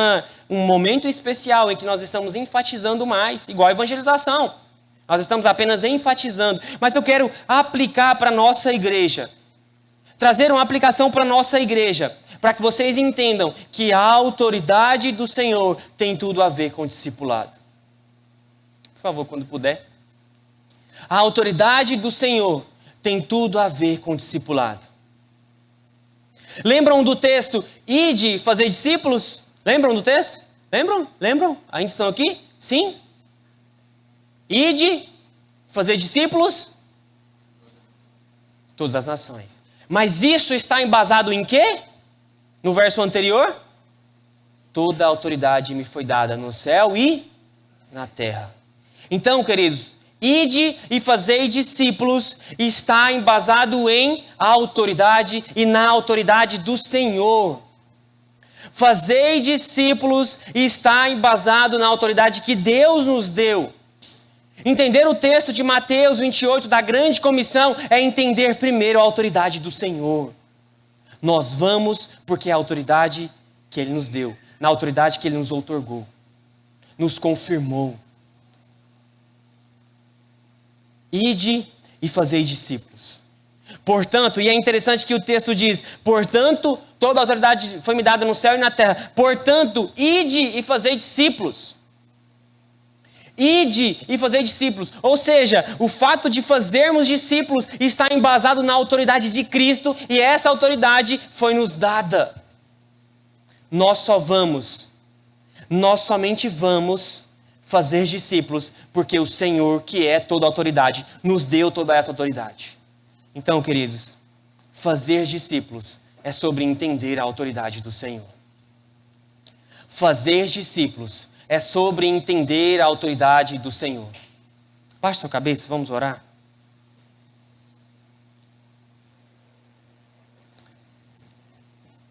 momento especial em que nós estamos enfatizando mais. Igual a evangelização. Nós estamos apenas enfatizando. Mas eu quero aplicar para a nossa igreja. Trazer uma aplicação para a nossa igreja. Para que vocês entendam que a autoridade do Senhor tem tudo a ver com o discipulado. Por favor, quando puder. A autoridade do Senhor tem tudo a ver com o discipulado. Lembram do texto, ide fazer discípulos? Lembram do texto? Lembram? Lembram? Ainda estão aqui? Sim? Ide fazer discípulos? Todas as nações. Mas isso está embasado em quê? No verso anterior? Toda a autoridade me foi dada no céu e na terra. Então, queridos, ide e fazei discípulos está embasado em autoridade e na autoridade do Senhor. Fazei discípulos está embasado na autoridade que Deus nos deu. Entender o texto de Mateus 28 da grande comissão é entender primeiro a autoridade do Senhor. Nós vamos porque é a autoridade que Ele nos deu, na autoridade que Ele nos outorgou, nos confirmou. Ide e fazei discípulos. Portanto, e é interessante que o texto diz, portanto, toda a autoridade foi me dada no céu e na terra. Portanto, ide e fazei discípulos. Ide e fazer discípulos. Ou seja, o fato de fazermos discípulos está embasado na autoridade de Cristo e essa autoridade foi nos dada. Nós somente vamos fazer discípulos porque o Senhor, que é toda autoridade, nos deu toda essa autoridade. Então, queridos, fazer discípulos é sobre entender a autoridade do Senhor. Fazer discípulos é sobre entender a autoridade do Senhor. Baixe sua cabeça, vamos orar.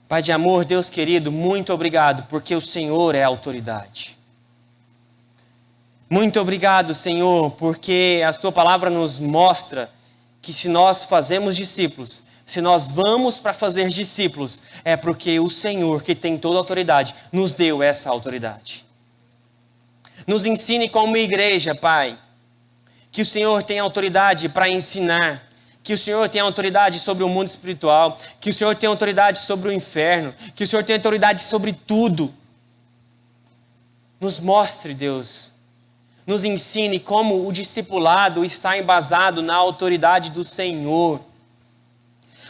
Pai de amor, Deus querido, muito obrigado, porque o Senhor é a autoridade. Muito obrigado, Senhor, porque a Tua palavra nos mostra que se nós fazemos discípulos, se nós vamos para fazer discípulos, é porque o Senhor, que tem toda a autoridade, nos deu essa autoridade. Nos ensine como igreja, Pai, que o Senhor tem autoridade para ensinar, que o Senhor tem autoridade sobre o mundo espiritual, que o Senhor tem autoridade sobre o inferno, que o Senhor tem autoridade sobre tudo. Nos mostre, Deus, nos ensine como o discipulado está embasado na autoridade do Senhor.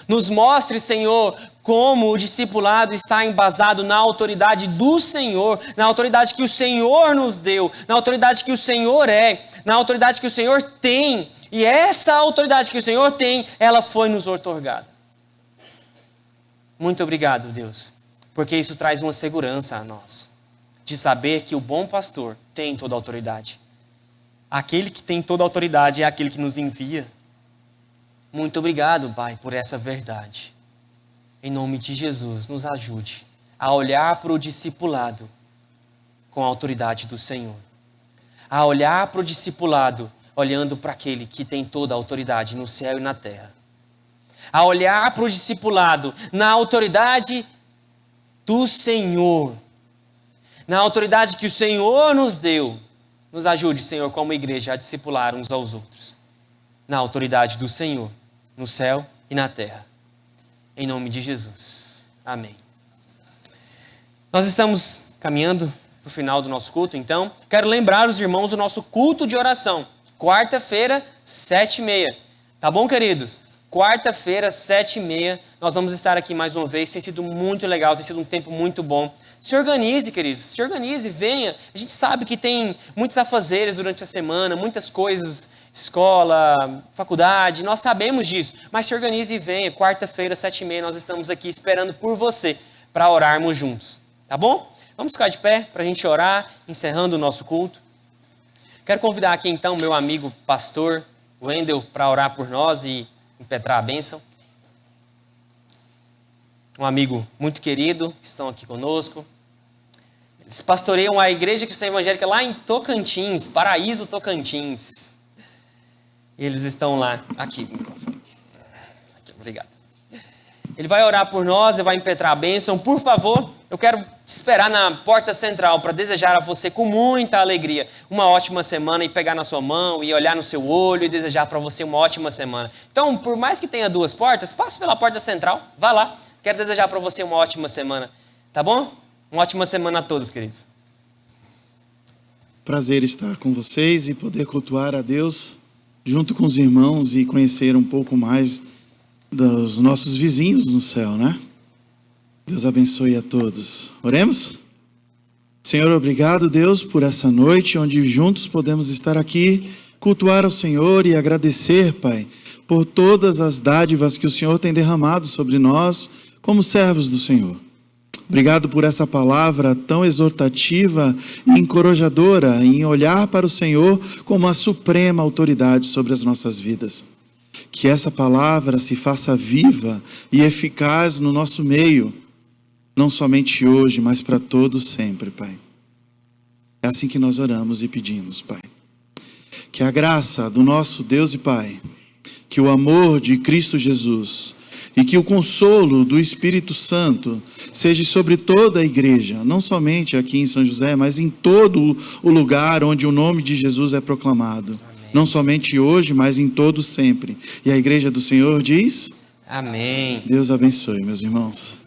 Nos mostre, Senhor, como o discipulado está embasado na autoridade do Senhor, na autoridade que o Senhor nos deu, na autoridade que o Senhor é, na autoridade que o Senhor tem. E essa autoridade que o Senhor tem, ela foi nos outorgada. Muito obrigado, Deus, porque isso traz uma segurança a nós, de saber que o bom pastor tem toda a autoridade. Aquele que tem toda a autoridade é aquele que nos envia. Muito obrigado, Pai, por essa verdade. Em nome de Jesus, nos ajude a olhar para o discipulado com a autoridade do Senhor. A olhar para o discipulado olhando para aquele que tem toda a autoridade no céu e na terra. A olhar para o discipulado na autoridade do Senhor. Na autoridade que o Senhor nos deu. Nos ajude, Senhor, como igreja, a discipular uns aos outros. Na autoridade do Senhor, no céu e na terra. Em nome de Jesus. Amém. Nós estamos caminhando para o final do nosso culto, então. Quero lembrar os irmãos do nosso culto de oração. Quarta-feira, 7h30. Tá bom, queridos? Quarta-feira, 7h30. Nós vamos estar aqui mais uma vez. Tem sido muito legal, tem sido um tempo muito bom. Se organize, queridos. Se organize, venha. A gente sabe que tem muitos afazeres durante a semana, muitas coisas, escola, faculdade. Nós sabemos disso. Mas se organize e venha. Quarta-feira, 7h30, nós estamos aqui esperando por você para orarmos juntos. Tá bom? Vamos ficar de pé para a gente orar, encerrando o nosso culto. Quero convidar aqui então meu amigo pastor Wendel para orar por nós e impetrar a bênção. Um amigo muito querido, que estão aqui conosco. Eles pastoreiam a Igreja Cristã Evangélica lá em Tocantins, Paraíso, Tocantins. Eles estão lá. Aqui, microfone. Aqui, obrigado. Ele vai orar por nós, ele vai impetrar a bênção. Por favor, eu quero te esperar na porta central para desejar a você com muita alegria uma ótima semana e pegar na sua mão e olhar no seu olho e desejar para você uma ótima semana. Então, por mais que tenha duas portas, passe pela porta central, vá lá. Quero desejar para você uma ótima semana. Tá bom? Uma ótima semana a todos, queridos. Prazer estar com vocês e poder cultuar a Deus junto com os irmãos e conhecer um pouco mais dos nossos vizinhos no céu, né? Deus abençoe a todos. Oremos? Senhor, obrigado, Deus, por essa noite onde juntos podemos estar aqui, cultuar ao Senhor e agradecer, Pai, por todas as dádivas que o Senhor tem derramado sobre nós como servos do Senhor. Obrigado por essa palavra tão exortativa e encorajadora em olhar para o Senhor como a suprema autoridade sobre as nossas vidas. Que essa palavra se faça viva e eficaz no nosso meio, não somente hoje, mas para todos sempre, Pai. É assim que nós oramos e pedimos, Pai. Que a graça do nosso Deus e Pai, que o amor de Cristo Jesus e que o consolo do Espírito Santo seja sobre toda a igreja, não somente aqui em São José, mas em todo o lugar onde o nome de Jesus é proclamado. Amém. Não somente hoje, mas em todo sempre. E a igreja do Senhor diz: amém. Deus abençoe, meus irmãos.